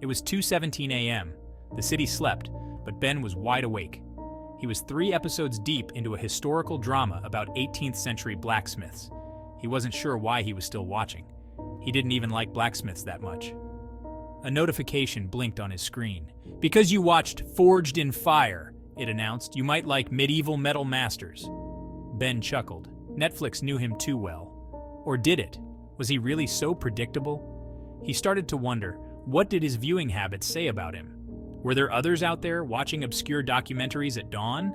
It was 2:17 a.m. The city slept, but Ben was wide awake. He was 3 episodes deep into a historical drama about 18th century blacksmiths. He wasn't sure why he was still watching. He didn't even like blacksmiths that much. A notification blinked on his screen. "Because you watched Forged in Fire," it announced, "you might like medieval metal masters." Ben chuckled. Netflix knew him too well. Or did it? Was he really so predictable? He started to wonder, what did his viewing habits say about him? Were there others out there watching obscure documentaries at dawn?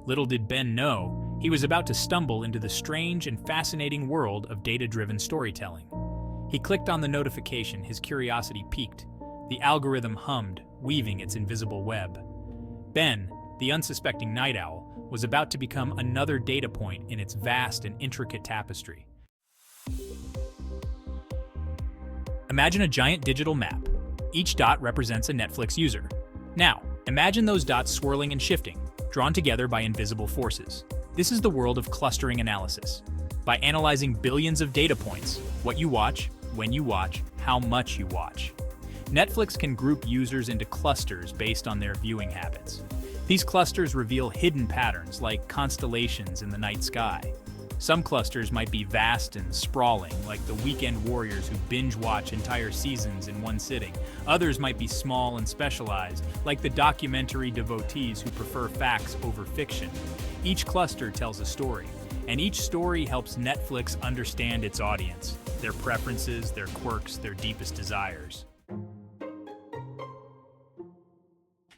Little did Ben know, he was about to stumble into the strange and fascinating world of data-driven storytelling. He clicked on the notification, his curiosity piqued. The algorithm hummed, weaving its invisible web. Ben, the unsuspecting night owl, was about to become another data point in its vast and intricate tapestry. Imagine a giant digital map. Each dot represents a Netflix user. Now, imagine those dots swirling and shifting, drawn together by invisible forces. This is the world of clustering analysis. By analyzing billions of data points, what you watch, when you watch, how much you watch, Netflix can group users into clusters based on their viewing habits. These clusters reveal hidden patterns like constellations in the night sky. Some clusters might be vast and sprawling, like the weekend warriors who binge-watch entire seasons in one sitting. Others might be small and specialized, like the documentary devotees who prefer facts over fiction. Each cluster tells a story, and each story helps Netflix understand its audience, their preferences, their quirks, their deepest desires.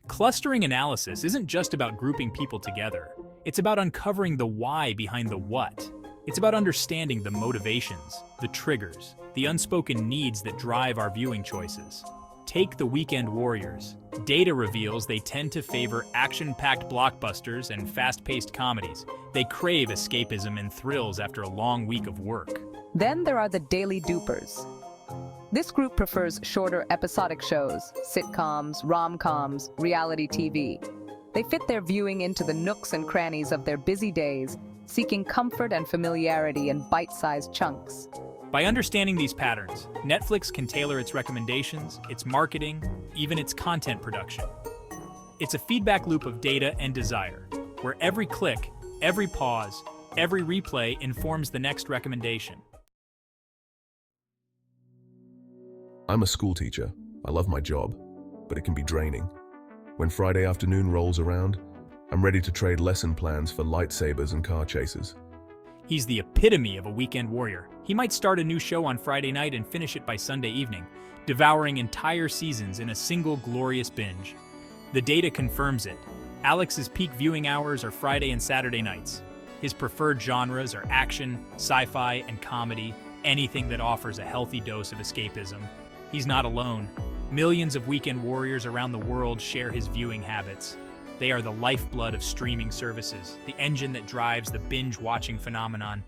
Clustering analysis isn't just about grouping people together. It's about uncovering the why behind the what. It's about understanding the motivations, the triggers, the unspoken needs that drive our viewing choices. Take the weekend warriors. Data reveals they tend to favor action-packed blockbusters and fast-paced comedies. They crave escapism and thrills after a long week of work. Then there are the daily dupers. This group prefers shorter episodic shows, sitcoms, rom-coms, reality TV. They fit their viewing into the nooks and crannies of their busy days, seeking comfort and familiarity in bite-sized chunks. By understanding these patterns, Netflix can tailor its recommendations, its marketing, even its content production. It's a feedback loop of data and desire, where every click, every pause, every replay informs the next recommendation. I'm a school teacher. I love my job, but it can be draining. When Friday afternoon rolls around, I'm ready to trade lesson plans for lightsabers and car chases. He's the epitome of a weekend warrior. He might start a new show on Friday night and finish it by Sunday evening, devouring entire seasons in a single glorious binge. The data confirms it. Alex's peak viewing hours are Friday and Saturday nights. His preferred genres are action, sci-fi, and comedy, anything that offers a healthy dose of escapism. He's not alone. Millions of weekend warriors around the world share his viewing habits. They are the lifeblood of streaming services, the engine that drives the binge-watching phenomenon.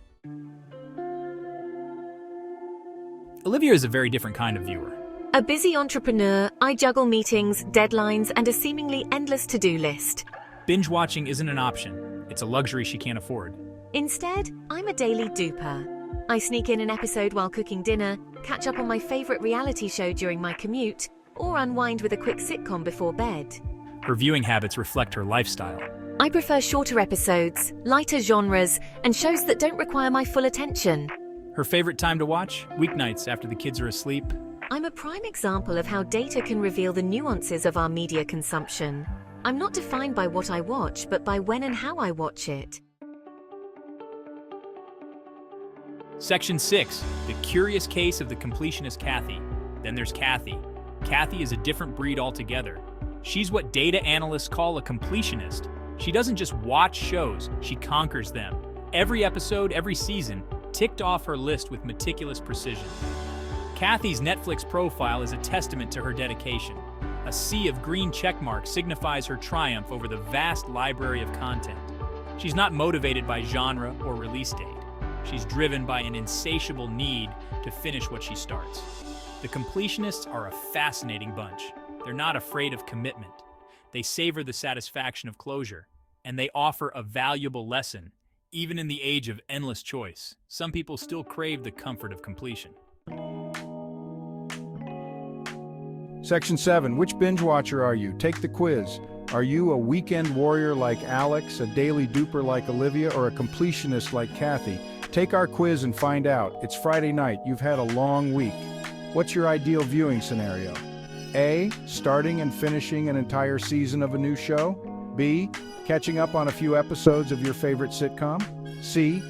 Olivia is a very different kind of viewer. A busy entrepreneur, I juggle meetings, deadlines, and a seemingly endless to-do list. Binge-watching isn't an option. It's a luxury she can't afford. Instead, I'm a daily duper. I sneak in an episode while cooking dinner, catch up on my favorite reality show during my commute, or unwind with a quick sitcom before bed. Her viewing habits reflect her lifestyle. I prefer shorter episodes, lighter genres, and shows that don't require my full attention. Her favorite time to watch? Weeknights after the kids are asleep. I'm a prime example of how data can reveal the nuances of our media consumption. I'm not defined by what I watch, but by when and how I watch it. Section 6, the curious case of the completionist Kathy. Then there's Kathy. Kathy is a different breed altogether. She's what data analysts call a completionist. She doesn't just watch shows, she conquers them. Every episode, every season, ticked off her list with meticulous precision. Kathy's Netflix profile is a testament to her dedication. A sea of green checkmarks signifies her triumph over the vast library of content. She's not motivated by genre or release date. She's driven by an insatiable need to finish what she starts. The completionists are a fascinating bunch. They're not afraid of commitment. They savor the satisfaction of closure, and they offer a valuable lesson. Even in the age of endless choice, some people still crave the comfort of completion. Section 7. Which binge watcher are you? Take the quiz. Are you a weekend warrior like Alex, a daily duper like Olivia, or a completionist like Kathy? Take our quiz and find out. It's Friday night. You've had a long week. What's your ideal viewing scenario? A. Starting and finishing an entire season of a new show. B. Catching up on a few episodes of your favorite sitcom. C.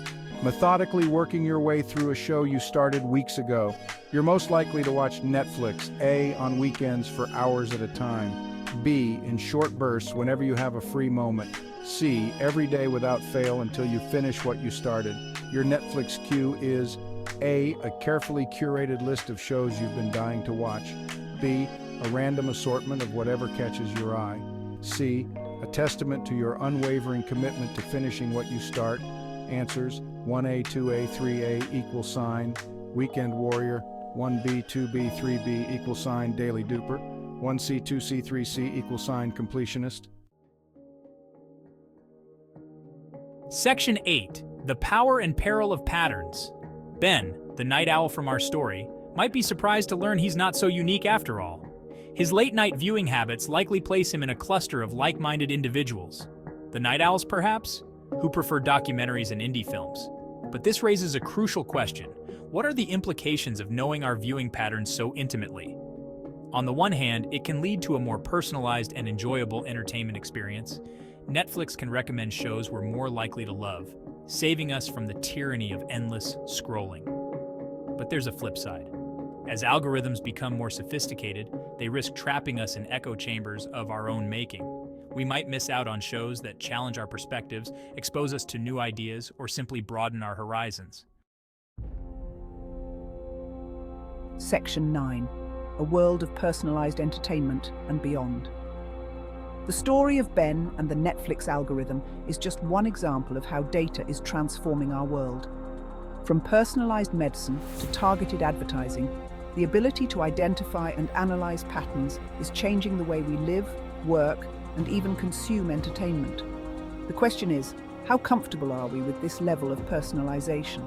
Methodically working your way through a show you started weeks ago. You're most likely to watch Netflix, A, on weekends for hours at a time. B, in short bursts whenever you have a free moment. C, every day without fail until you finish what you started. Your Netflix queue is A, a carefully curated list of shows you've been dying to watch. B, a random assortment of whatever catches your eye. C, a testament to your unwavering commitment to finishing what you start. Answers: 1A, 2A, 3A, =, Weekend Warrior, 1B, 2B, 3B, =, Daily Duper, 1C, 2C, 3C, =, Completionist. Section 8. The Power and Peril of Patterns. Ben, the night owl from our story, might be surprised to learn he's not so unique after all. His late-night viewing habits likely place him in a cluster of like-minded individuals. The night owls, perhaps? Who prefer documentaries and indie films. But this raises a crucial question. What are the implications of knowing our viewing patterns so intimately? On the one hand, it can lead to a more personalized and enjoyable entertainment experience. Netflix can recommend shows we're more likely to love, saving us from the tyranny of endless scrolling. But there's a flip side. As algorithms become more sophisticated, they risk trapping us in echo chambers of our own making. We might miss out on shows that challenge our perspectives, expose us to new ideas, or simply broaden our horizons. Section 9. A world of personalized entertainment and beyond. The story of Ben and the Netflix algorithm is just one example of how data is transforming our world. From personalized medicine to targeted advertising, the ability to identify and analyze patterns is changing the way we live, work, and even consume entertainment. The question is, how comfortable are we with this level of personalization?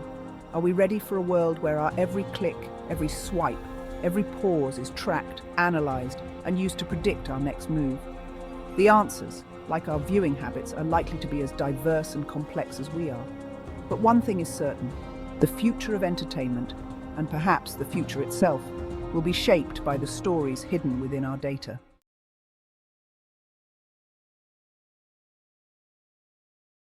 Are we ready for a world where our every click, every swipe, every pause is tracked, analyzed, and used to predict our next move? The answers, like our viewing habits, are likely to be as diverse and complex as we are. But one thing is certain: the future of entertainment, and perhaps the future itself, will be shaped by the stories hidden within our data.